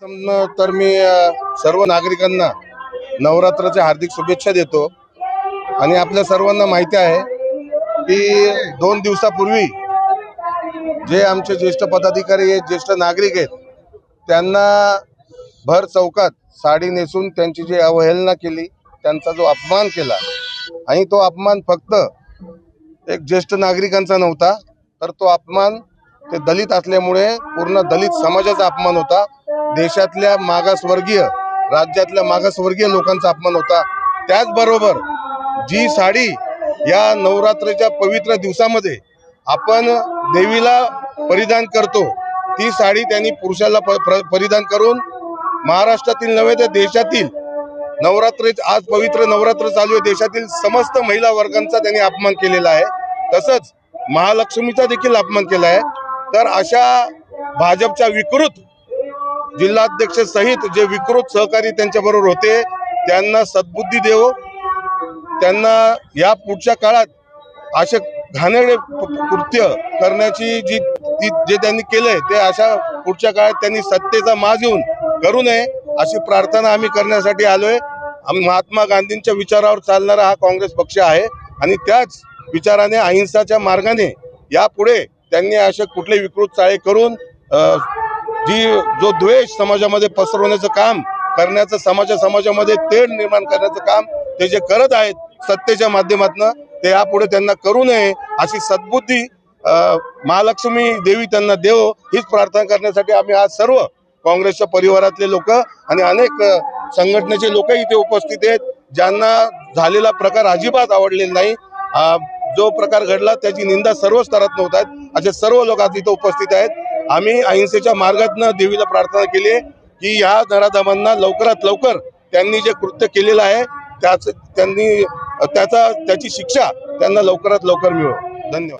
तर मी सर्व नागरिकांना नवरात्राच्या हार्दिक शुभेच्छा देतो। आणि आपल्या सर्वांना माहिती आहे की 2 दिवसापूर्वी जे आमचे ज्येष्ठ पदाधिकारी आहेत, ज्येष्ठ नागरिक आहेत, त्यांना भर चौकात साडी नेसून त्यांची जी अवहेलना केली, त्यांचा जो अपमान केला, आणि तो अपमान फक्त एक ज्येष्ठ नागरिकांचा नव्हता, तर तो अपमान ते दलित असल्यामुळे पूर्ण दलित समाजाचा अपमान होता। देशातल्या मागासवर्गीय, राज्यातल्या मागासवर्गीय लोकांचा अपमान होता। त्याचबरोबर जी साडी या नवरात्रीच्या पवित्र दिवसामध्ये आपण देवीला परिधान करतो, ती साडी त्यांनी पुरुषाला परिधान करून महाराष्ट्रातील नव्हे तर देशातील नवरात्री, आज पवित्र नवरात्र चालू आहे, देशातील समस्त महिला वर्गांचा त्यांनी अपमान केलेला आहे। तसंच महालक्ष्मीचा देखील अपमान केला आहे। तर अशा भाजपच्या विकृत जिल्हाध्यक्ष सहित जे विकृत सहकारी त्यांच्या बरोबर होते, त्यांना सद्बुद्धी देव, त्यांना या पुढच्या काळात असे घाणेरडे कृत्य करण्याची जे त्यांनी केलंय, ते अशा पुढच्या काळात त्यांनी सत्तेचा माज घेऊन करू नये अशी प्रार्थना आम्ही करण्यासाठी आलोय। आम्ही महात्मा गांधींच्या विचारावर चालणारा हा काँग्रेस पक्ष आहे, आणि त्याच विचाराने, अहिंसाच्या मार्गाने यापुढे त्यांनी असे कुठले विकृत चाळे करून जो द्वेष समाजामध्ये पसरवण्याचं काम करण्याचं, समाजामध्ये तेढ निर्माण करण्याचं काम ते जे करत आहेत सत्तेच्या माध्यमातून, ते यापुढे त्यांना करू नये अशी सद्बुद्धी महालक्ष्मी देवी त्यांना देव, हीच प्रार्थना करण्यासाठी आम्ही आज सर्व काँग्रेसच्या परिवारातले लोक आणि अनेक संघटनेचे लोक इथे उपस्थित आहेत, ज्यांना झालेला प्रकार अजिबात आवडलेला नाही। जो प्रकार घडला त्याची निंदा सर्व स्तरात होत आहेत, असे सर्व लोक आज इथे उपस्थित आहेत। आम्ही अहिंसेच्या मार्गातून देवीला प्रार्थना केली आहे की या नराधमांना लवकरात लवकर त्यांनी जे कृत्य केलेलं आहे त्याची शिक्षा त्यांना लवकरात लवकर मिळो। धन्यवाद।